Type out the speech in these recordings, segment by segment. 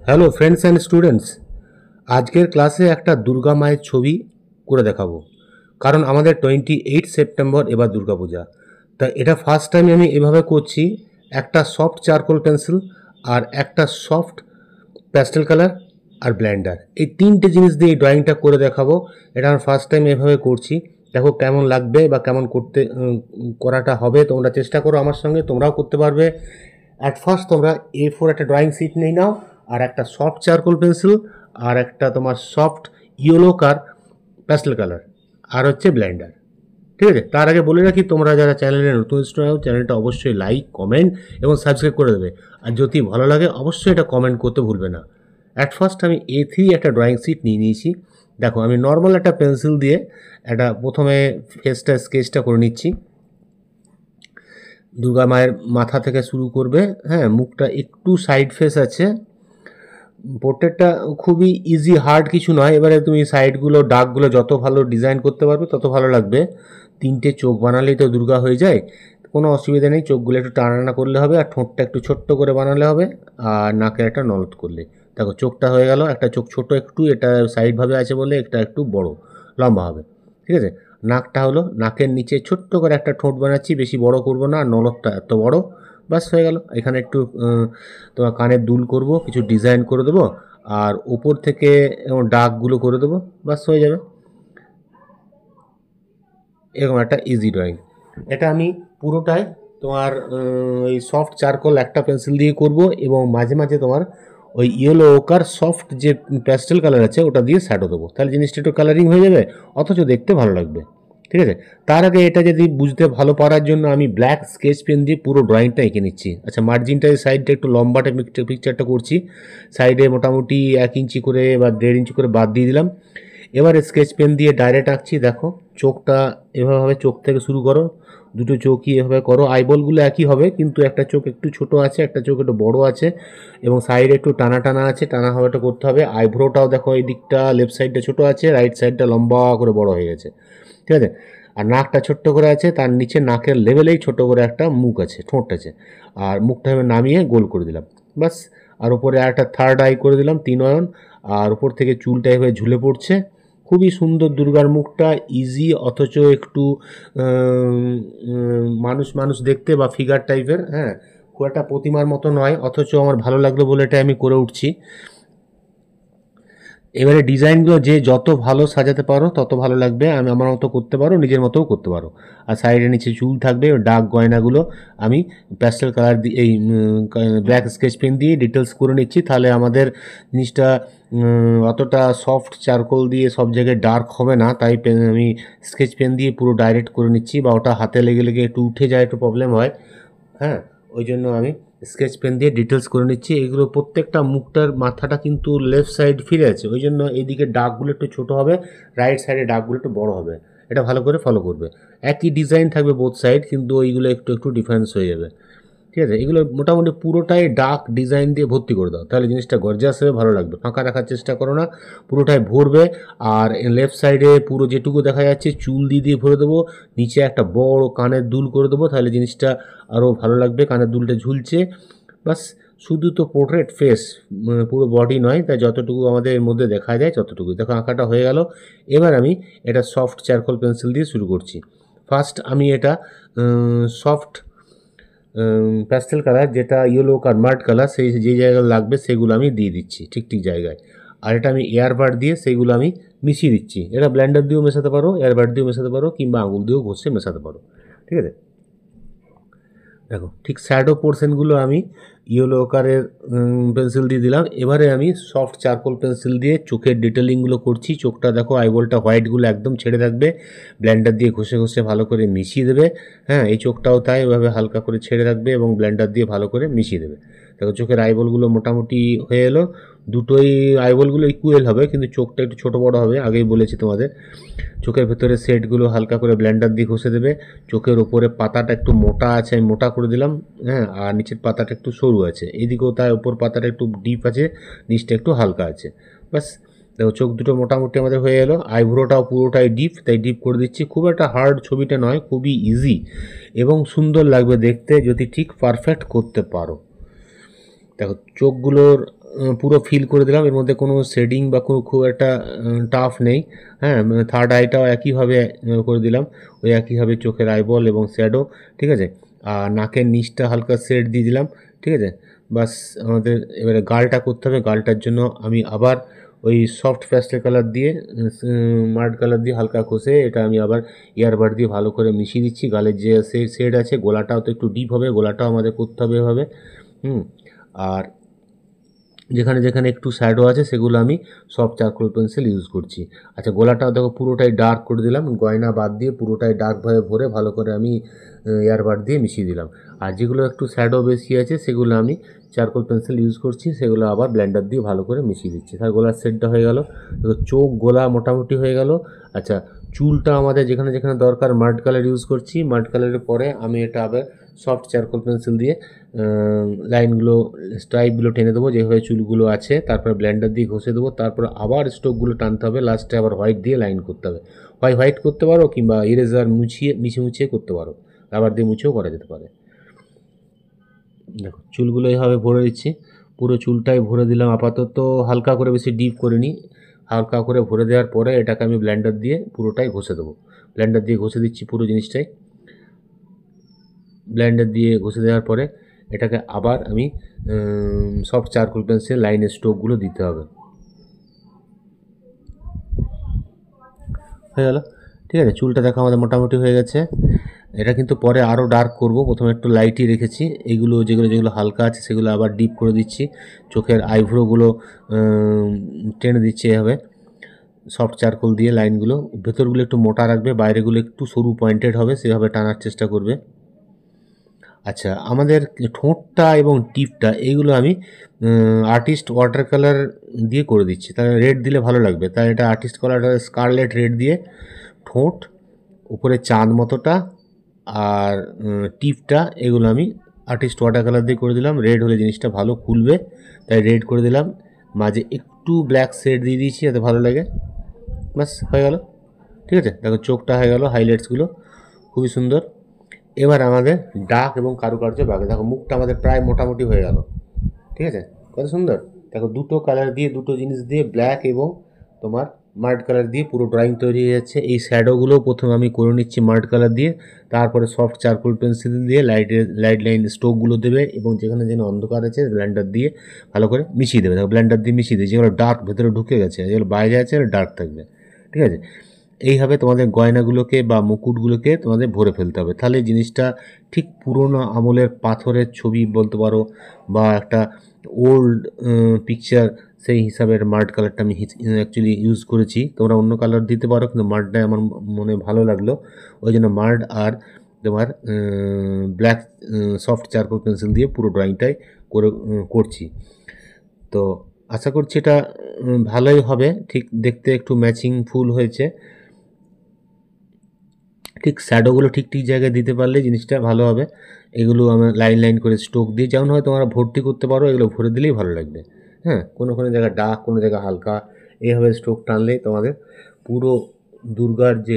Hello friends and students, আজকের ক্লাসে একটা দুর্গা মায়ের ছবি করে দেখাবো। কারণ আমাদের 28 সেপ্টেম্বর এবার দুর্গাপূজা। তা এটা ফার্স্ট টাইম আমি এভাবে করছি। একটা সফট চারকোল পেন্সিল আর একটা সফট প্যাস্টেল কালার আর ব্লেন্ডার, এই তিনটে জিনিস দিয়ে এই ড্রয়িংটা করে দেখাবো। এটা আমি ফার্স্ট টাইম এভাবে করছি। দেখো কেমন লাগবে বা কেমন করাটা হবে। তোমরা চেষ্টা করো আমার সঙ্গে, তোমরাও করতে পারবে। অ্যাট ফার্স্ট তোমরা A4 একটা ড্রয়িং শিট নিয়ে নাও, আর একটা সফট চারকোল পেন্সিল, আর একটা তোমার সফট ইয়েলো প্যাস্টেল কালার, আর হচ্ছে ব্লেন্ডার। ঠিক আছে, তার আগে বলে রাখি, তোমরা যারা চ্যানেলে নতুন স্টুডেন্ট, চ্যানেলটা অবশ্যই লাইক, কমেন্ট এবং সাবস্ক্রাইব করে দেবে। আর যদি ভালো লাগে অবশ্যই এটা কমেন্ট করতে ভুলবে না। অ্যাট ফার্স্ট আমি A3 একটা ড্রয়িং শিট নিয়ে নিয়েছি। দেখো আমি নর্মাল একটা পেন্সিল দিয়ে একটা প্রথমে স্কেচটা করে নিচ্ছি। দুর্গা মায়ের মাথা থেকে শুরু করবে, হ্যাঁ, মুখটা একটু সাইড ফেস আছে। পোর্ট্রেটটা খুবই ইজি, হার্ড কিছু নয়। এবারে তুমি সাইডগুলো, ডার্কগুলো যত ভালো ডিজাইন করতে পারবে তত ভালো লাগবে। তিনটে চোখ বানালেই তো দুর্গা হয়ে যায়, কোনো অসুবিধা নেই। চোখগুলো একটু টানা করলে হবে, আর ঠোঁটটা একটু ছোট্ট করে বানালে হবে, আর নাকের একটা নলদ করলে। দেখো চোখটা হয়ে গেল। একটা চোখ ছোট একটু, এটা সাইডভাবে আছে বলে এটা একটু বড় লম্বা হবে। ঠিক আছে, নাকটা হলো, নাকের নিচে ছোট্ট করে একটা ঠোঁট বানাচ্ছি, বেশি বড় করব না। আর নলদটা এত বড়, বাস হয়ে গেল। এখানে একটু তোমার কানের দুল করব, কিছু ডিজাইন করে দেবো, আর উপর থেকে ডাকগুলো করে দেবো, বাস হয়ে যাবে। এরকম একটা ইজি ড্রয়িং। এটা আমি পুরোটাই তোমার ওই সফট চারকোল একটা পেন্সিল দিয়ে করব, এবং মাঝে মাঝে তোমার ওই ইয়েলো ওকার সফট যে প্যাস্টেল কালার আছে ওটা দিয়ে শ্যাডো দেবো। তাহলে জিনিসটা একটু কালারিং হয়ে যাবে, অথচ দেখতে ভালো লাগবে। ঠিক আছে, তার আগে এটা যদি বুঝতে ভালো পারার জন্য আমি ব্ল্যাক স্কেচ পেন দিয়ে পুরো ড্রয়িংটা এঁকে নিচ্ছি। আচ্ছা, মার্জিনটা সাইডটা একটু লম্বাটে পিকচারটা করছি। সাইডে মোটামুটি 1 ইঞ্চি করে বা 1.5 ইঞ্চি করে বাদ দিয়ে দিলাম। এবারে স্কেচ পেন দিয়ে ডাইরেক্ট আঁকছি। দেখো চোখটা এভাবে, চোখ থেকে শুরু করো, দুটো চোখই এভাবে করো। আইবলগুলো একই হবে, কিন্তু একটা চোখ একটু ছোট আছে, একটা চোখ একটু বড় আছে, এবং সাইডে একটু টানা টানা আছে। টানা হওয়াটা করতে হবে। আইব্রোটাও দেখো, এই দিকটা লেফট সাইডটা ছোট আছে, রাইট সাইডটা লম্বা করে বড় হয়ে গেছে। ঠিক আছে, আর নাকটা ছোট্ট করে আছে, তার নিচে নাকের লেভেলেই ছোট করে একটা মুখ আছে, ঠোঁট আছে, আর মুখটা আমি নামিয়ে গোল করে দিলাম, বাস। আর উপরে আর একটা থার্ড আই করে দিলাম, 3 নয়ন। আর উপর থেকে চুলটা এভাবে ঝুলে পড়ছে। খুবই সুন্দর দুর্গার মুখটা, ইজি, অথচ একটু মানুষ মানুষ দেখতে বা ফিগার টাইপের, হ্যাঁ, খুব একটা প্রতিমার মতো নয়, অথচ আমার ভালো লাগলো বলে এটা আমি করে উঠছি। এবারে ডিজাইনগুলো যে যত ভালো সাজাতে পারো তত ভালো লাগবে। আমি আমার মতো করতে পারো, নিজের মতোও করতে পারো। আর সাইডে নিচে চুল থাকবে, ডার্ক গয়নাগুলো আমি প্যাস্টেল কালার দিয়ে, এই ব্ল্যাক স্কেচ পেন দিয়ে ডিটেলস করে নিচ্ছি। তাহলে আমাদের জিনিসটা অতটা সফট চারকোল দিয়ে সব জায়গায় ডার্ক হবে না। তাই আমি স্কেচ পেন দিয়ে পুরো ডাইরেক্ট করে নিচ্ছি, বা ওটা হাতে লেগে লেগে একটু উঠে যায়, একটু প্রবলেম হয়, হ্যাঁ, ওই জন্য আমি স্কেচ পেন দিয়ে ডিটেলস করে নিচ্ছি। এগুলো প্রত্যেকটা মুখটার মাথাটা কিন্তু লেফট সাইড ফিরে আছে, ওই জন্য এইদিকে ডাকগুলো একটু ছোটো হবে, রাইট সাইডে ডাকগুলো একটু বড় হবে। এটা ভালো করে ফলো করবে। একই ডিজাইন থাকবে বোথ সাইড, কিন্তু ওইগুলো একটু একটু ডিফারেন্স হয়ে যাবে। ঠিক আছে, এগুলো মোটামুটি পুরোটাই ডার্ক ডিজাইন দিয়ে ভর্তি করে দাও, তাহলে জিনিসটা গর্জিয়াস হবে, ভালো লাগবে। ফাঁকা রাখার চেষ্টা করো না, পুরোটাই ভরবে। আর লেফট সাইডে পুরো যেটুকু দেখা যাচ্ছে চুল দিয়ে দিয়ে ভরে দেবো। নিচে একটা বড় কানের দুল করে দেবো, তাহলে জিনিসটা আরও ভালো লাগবে। কানের দুলটা ঝুলছে, বাস। শুধু তো পোর্ট্রেট ফেস, পুরো বডি নয়, তাই যতটুকু আমাদের এর মধ্যে দেখা যায় ততটুকু। দেখো আঁকাটা হয়ে গেল। এবার আমি এটা সফট চারকোল পেন্সিল দিয়ে শুরু করছি। ফার্স্ট আমি এটা সফট প্যাস্টেল কালার, যেটা ইয়েলো আর মার্ড কালার, সেই যে জায়গায় লাগবে সেগুলো আমি দিয়ে দিচ্ছি ঠিক ঠিক জায়গায়। আর এটা আমি এয়ারবাড দিয়ে সেইগুলো আমি মিশিয়ে দিচ্ছি। এটা ব্লেন্ডার দিয়েও মেশাতে পারো, এয়ারবাড দিয়েও মেশাতে পারো, কিংবা আঙুল দিয়েও ঘষে মেশাতে পারো। ঠিক আছে, দেখো ঠিক শ্যাডো পোর্শনগুলো আমি ইয়েলো কালারের পেন্সিল দিয়ে দিলাম। এবারে আমি সফট চারকোল পেন্সিল দিয়ে চোখের ডিটেলিংগুলো করছি। চোখটা দেখো, আইবলটা হোয়াইটগুলো একদম ছেড়ে রাখবে, ব্লেন্ডার দিয়ে ঘষে ঘষে ভালো করে মিশিয়ে দেবে। হ্যাঁ, এই চোখটাও তাই, ওইভাবে হালকা করে ছেড়ে রাখবে এবং ব্লেন্ডার দিয়ে ভালো করে মিশিয়ে দেবে। দেখো চোখের আইবলগুলো মোটামুটি হয়ে এলো। দুটোই আইবলগুলো ইকুয়াল হবে, কিন্তু চোখটা একটু ছোটো বড়ো হবে, আগেই বলেছি তোমাদের। চোখের ভেতরে সেটগুলো হালকা করে ব্লেন্ডার দিয়ে ঘষে দেবে। চোখের ওপরে পাতাটা একটু মোটা আছে, আমি মোটা করে দিলাম, হ্যাঁ, আর নিচের পাতাটা একটু সরু আছে। এইদিকেও তাই, ওপর পাতাটা একটু ডিপ আছে, নিচটা একটু হালকা আছে, বাস। দেখো চোখ দুটো মোটামুটি আমাদের হয়ে এলো। আইব্রোটাও পুরোটাই ডিপ, তাই ডিপ করে দিচ্ছি। খুব একটা হার্ড ছবিটা নয়, খুবই ইজি এবং সুন্দর লাগবে দেখতে যদি ঠিক পারফেক্ট করতে পারো। দেখো চোখগুলোর পুরো ফিল করে দিলাম। এর মধ্যে কোনো শেডিং বা খুব একটা টাফ নেই। হ্যাঁ, থার্ড আইটাও একইভাবে করে দিলাম। ওই একইভাবে চোখের আইবল এবং শ্যাডো, ঠিক আছে? আর নাকের নিচটা হালকা শেড দিয়ে দিলাম, ঠিক আছে? বাস আমাদের এবারে গালটা করতে হবে। গালটার জন্য আমি আবার ওই সফট প্যাস্টেল কালার দিয়ে মার্ড কালার দিয়ে হালকা ঘষে এটা আমি আবার ইয়ারবাড দিয়ে ভালো করে মিশিয়ে দিচ্ছি। গালের যে শেড আছে, গলাটাও তো একটু ডিপ হবে, গলাটাও আমাদের করতে হবে এভাবে। আর যেখানে যেখানে একটু শ্যাডো আছে সেগুলো আমি সফট চারকোল পেন্সিল ইউজ করছি। আচ্ছা, গলাটাও দেখো পুরোটাই ডার্ক করে দিলাম, গয়না বাদ দিয়ে পুরোটাই ডার্কভাবে ভরে ভালো করে আমি এয়ারবাড দিয়ে মিশিয়ে দিলাম। আর যেগুলো একটু শ্যাডো বেশি আছে সেগুলো আমি চারকোল পেন্সিল ইউজ করছি, সেগুলো আবার ব্লেন্ডার দিয়ে ভালো করে মিশিয়ে দিচ্ছি। তার গলার সেটটা হয়ে গেল, চোখ গলা মোটামুটি হয়ে গেল। আচ্ছা, চুলটা আমাদের যেখানে যেখানে দরকার মাড কালার ইউজ করছি। মাড কালারের পরে আমি এটা আবার সফট চারকোল পেন্সিল দিয়ে লাইনগুলো স্ট্রাইপগুলো টেনে দেবো যেভাবে চুলগুলো আছে, তারপর ব্লেন্ডার দিয়ে ঘষে দেবো, তারপর আবার স্ট্রোকগুলো টানতে হবে, লাস্টে আবার হোয়াইট দিয়ে লাইন করতে হবে। হোয়াইট করতে পারো কিংবা ইরেজার মুছিয়ে করতে পারো, রাবার দিয়ে মুছেও করা যেতে পারে। দেখো চুলগুলো এইভাবে ভরে দিচ্ছি, পুরো চুলটাই ভরে দিলাম আপাতত, হালকা করে, বেশি ডিপ করে নিই। হালকা করে ভরে দেওয়ার পরে এটাকে আমি ব্লেন্ডার দিয়ে পুরোটাই ঘষে দেবো। ব্লেন্ডার দিয়ে ঘষে দিচ্ছি পুরো জিনিসটাই। ব্লেন্ডার দিয়ে ঘষে দেওয়ার পরে এটাকে আবার আমি সফট চারকোল পেন্সিল লাইনের স্ট্রোকগুলো দিতে হবে। হয়ে গেল, ঠিক আছে? চুলটা দেখো আমাদের মোটামুটি হয়ে গেছে। এটা কিন্তু পরে আরও ডার্ক করব, প্রথমে একটু লাইটই রেখেছি। এগুলো যেগুলো হালকা আছে সেগুলো আবার ডিপ করে দিচ্ছি। চোখের আইব্রোগুলো টেনে দিচ্ছি এভাবে সফট চারকোল দিয়ে লাইনগুলো। ভেতরগুলো একটু মোটা রাখবে, বাইরেগুলো একটু সরু পয়েন্টেড হবে, সেভাবে টানার চেষ্টা করবে। আচ্ছা, আমাদের ঠোঁটটা এবং টিপটা এইগুলো আমি আর্টিস্ট ওয়াটার কালার দিয়ে করে দিচ্ছি। তাহলে রেড দিলে ভালো লাগবে, তাই এটা আর্টিস্ট কালারটা স্কারলেট রেড দিয়ে ঠোঁট, উপরে চাঁদ মতোটা আর টিপটা এগুলো আমি আর্টিস্ট ওয়াটার কালার দিয়ে করে দিলাম। রেড হলে জিনিসটা ভালো খুলবে, তাই রেড করে দিলাম। মাঝে একটু ব্ল্যাক শেড দিয়ে দিয়েছি যাতে ভালো লাগে। ব্যাস হয়ে গেল, ঠিক আছে? দেখো চোখটা হয়ে গেল, হাইলাইটসগুলো খুবই সুন্দর। এবার আমাদের ডাক এবং কারুকার্য বাকি। দেখো মুখটা আমাদের প্রায় মোটামুটি হয়ে গেল, ঠিক আছে? কত সুন্দর! দেখো দুটো কালার দিয়ে, দুটো জিনিস দিয়ে, ব্ল্যাক এবং তোমার মার্ড কালার দিয়ে পুরো ড্রয়িং তৈরি হয়ে যাচ্ছে। এই শ্যাডোগুলো প্রথমে আমি করে নিচ্ছি মার্ড কালার দিয়ে, তারপরে সফট চারকোল পেন্সিল দিয়ে লাইট লাইন স্ট্রোকগুলো দেবে এবং যেখানে যেখানে অন্ধকার আছে ব্লেন্ডার দিয়ে ভালো করে মিশিয়ে দেবে। দেখো ব্লেন্ডার দিয়ে মিশিয়ে দেবে, যেগুলো ডার্ক ভেতরে ঢুকে গেছে, যেগুলো বাইরে আছে ডার্ক থাকবে, ঠিক আছে? এইভাবে তোমাদের গয়নাগুলোকে বা মুকুটগুলোকে তোমাদের ভরে ফেলতে হবে, তাহলে জিনিসটা ঠিক পুরোনো আমলের পাথরের ছবি বলতে পারো বা একটা ওল্ড পিকচার, সেই হিসাবের মার্ড কালারটা আমি অ্যাকচুয়ালি ইউজ করেছি। তোমরা অন্য কালার দিতে পারো, কিন্তু মার্ডটাই আমার মনে ভালো লাগলো, ওই জন্য মার্ড আর তোমার ব্ল্যাক সফট চারকোল পেন্সিল দিয়ে পুরো ড্রয়িংটাই করছি। তো আশা করছি এটা ভালোই হবে, ঠিক দেখতে একটু ম্যাচিং ফুল হয়েছে। ঠিক শ্যাডোগুলো ঠিক ঠিক জায়গায় দিতে পারলে জিনিসটা ভালো হবে। এগুলো আমরা লাইন লাইন করে স্ট্রোক দিয়ে, যেমন হয় তোমরা ভর্তি করতে পারো, এগুলো ভরে দিলেই ভালো লাগবে। হ্যাঁ, কোনো কোনো জায়গায় ডার্ক, কোনো জায়গায় হালকা, এইভাবে স্ট্রোক টানলেই তোমাদের পুরো দুর্গার যে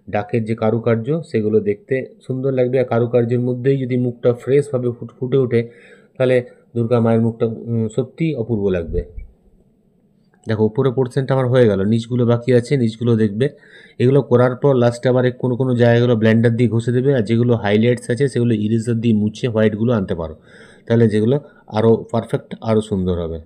ডাকের যে কারুকার্য সেগুলো দেখতে সুন্দর লাগবে। আর কারুকার্যের মধ্যেই যদি মুখটা ফ্রেশভাবে ফুটে ওঠে, তাহলে দুর্গা মায়ের মুখটা সত্যিই অপূর্ব লাগবে। দেখো উপরে পোর্শনটা আমার হয়ে গেল, নিচগুলো বাকি আছে, নিচগুলো দেখবে। এগুলো করার পর লাস্টে আবার কোনো কোনো জায়গাগুলো ব্লেন্ডার দিয়ে ঘষে দেবে, আর যেগুলো হাইলাইটস আছে সেগুলো ইরেজার দিয়ে মুছে হোয়াইটগুলো আনতে পারো, তাহলে যেগুলো আরও পারফেক্ট, আরও সুন্দর হবে।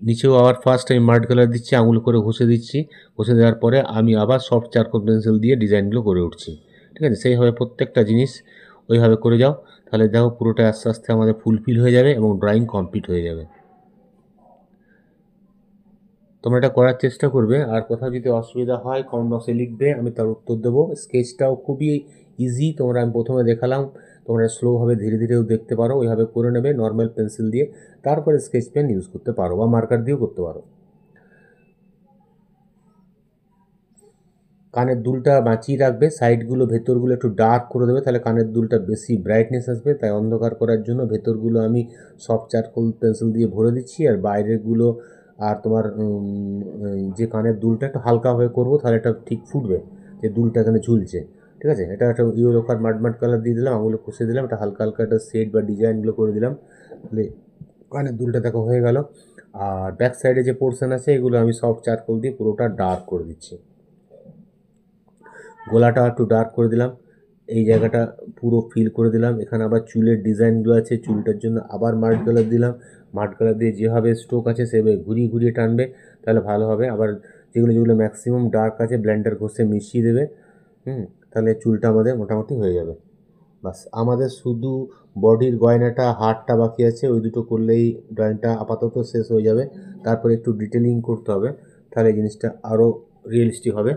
নিচেও আবার ফার্স্ট আমি মার্ড কালার দিচ্ছি, আঙুল করে ঘষে দিচ্ছি। ঘষে দেওয়ার পরে আমি আবার সফট চারকোল পেন্সিল দিয়ে ডিজাইনগুলো করে উঠছি, ঠিক আছে? সেইভাবে প্রত্যেকটা জিনিস ওইভাবে করে যাও, তাহলে দেখো পুরোটা আস্তে আস্তে আমাদের ফুলফিল হয়ে যাবে এবং ড্রয়িং কমপ্লিট হয়ে যাবে। তোমরা এটা করার চেষ্টা করবে, আর কোথাও যদি অসুবিধা হয় কমেন্ট বক্সে লিখবে, আমি তার উত্তর দেবো। স্কেচটাও খুবই ইজি, আমি প্রথমে দেখালাম, তোমরা স্লোভাবে ধীরে ধীরেও দেখতে পারো, ওইভাবে করে নেবে নর্মাল পেন্সিল দিয়ে, তারপরে স্কেচ পেন ইউজ করতে পারো বা মার্কার দিয়েও করতে পারো। কানের দুলটা বাঁচিয়ে রাখবে, সাইডগুলো ভেতরগুলো একটু ডার্ক করে দেবে, তাহলে কানের দুলটা বেশি ব্রাইটনেস আসবে। তাই অন্ধকার করার জন্য ভেতরগুলো আমি সফট চারকোল পেন্সিল দিয়ে ভরে দিচ্ছি, আর বাইরেরগুলো আর তোমার যে কানের দুলটা একটু হালকাভাবে করবো, তাহলে এটা ঠিক ফুটবে যে দুলটা এখানে ঝুলছে, ঠিক আছে। এটা একটা ইয়েলো কালার মাড কালার দিয়ে দিলাম, আঙুলে পুষে দিলাম, এটা হালকা হালকা একটা শেড বা ডিজাইনগুলো করে দিলাম, তাহলে কানের দুলটা দেখো হয়ে গেল। আর ব্যাক সাইডে যে পোর্শন আছে এগুলো আমি সফট চারকোল দিয়ে পুরোটা ডার্ক করে দিচ্ছি। গলাটা একটু ডার্ক করে দিলাম, এই জায়গাটা পুরো ফিল করে দিলাম। এখানে আবার চুলের ডিজাইনগুলো আছে, চুলটার জন্য আবার মাড কালার দিলাম। মাড কালার দিয়ে যেভাবে স্ট্রোক আছে সেভাবে ঘুরিয়ে ঘুরিয়ে টানবে, তাহলে ভালো হবে। আবার যেগুলো যেগুলো ম্যাক্সিমাম ডার্ক আছে ব্লেন্ডার ঘষে মিশিয়ে দেবে, তাহলে চুলটা আমাদের মোটামুটি হয়ে যাবে। বাস আমাদের শুধু বডির গয়নাটা, হারটা বাকি আছে, ওই দুটো করলেই ড্রয়িংটা আপাতত শেষ হয়ে যাবে। তারপরে একটু ডিটেলিং করতে হবে, তাহলে জিনিসটা আরও রিয়েলিস্টিক হবে।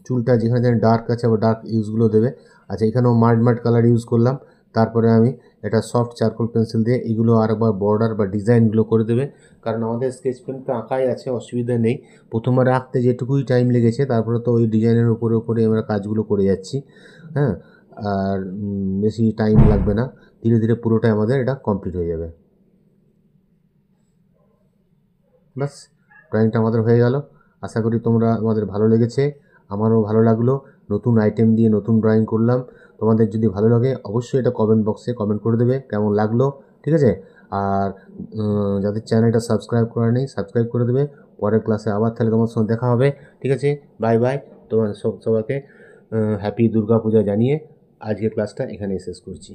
চুলটা যেখানে যেখানে ডার্ক আছে আবার ডার্ক ইউজগুলো দেবে। আচ্ছা, এখানেও মাড কালার ইউজ করলাম। তারপরে আমি এটা সফট চারকোল পেন্সিল দিয়ে এগুলো আরেকবার বর্ডার বা ডিজাইনগুলো করে দেবে। কারণ আমাদের স্কেচ পেন তো আঁকাই আছে, অসুবিধা নেই। প্রথমবার আঁকতে যেটুকুই টাইম লেগেছে, তারপরে তো ওই ডিজাইনের উপরে উপরে আমরা কাজগুলো করে যাচ্ছি। হ্যাঁ, আর বেশি টাইম লাগবে না, ধীরে ধীরে পুরোটাই আমাদের এটা কমপ্লিট হয়ে যাবে। ব্যাস, ড্রয়িংটা আমাদের হয়ে গেল। আশা করি তোমরা আমাদের ভালো লেগেছে, আমারও ভালো লাগলো। নতুন আইটেম দিয়ে নতুন ড্রয়িং করলাম। তোমাদের যদি ভালো লাগে অবশ্যই এটা কমেন্ট বক্সে কমেন্ট করে দেবে কেমন লাগলো, ঠিক আছে। আর যাদের চ্যানেলটা সাবস্ক্রাইব করা নেই সাবস্ক্রাইব করে দেবে। পরের ক্লাসে আবার তাহলে তোমার সঙ্গে দেখা হবে, ঠিক আছে। Bye bye. তোমার সবাইকে হ্যাপি দুর্গা পূজা জানিয়ে আজকের ক্লাসটা এখানেই শেষ করছি।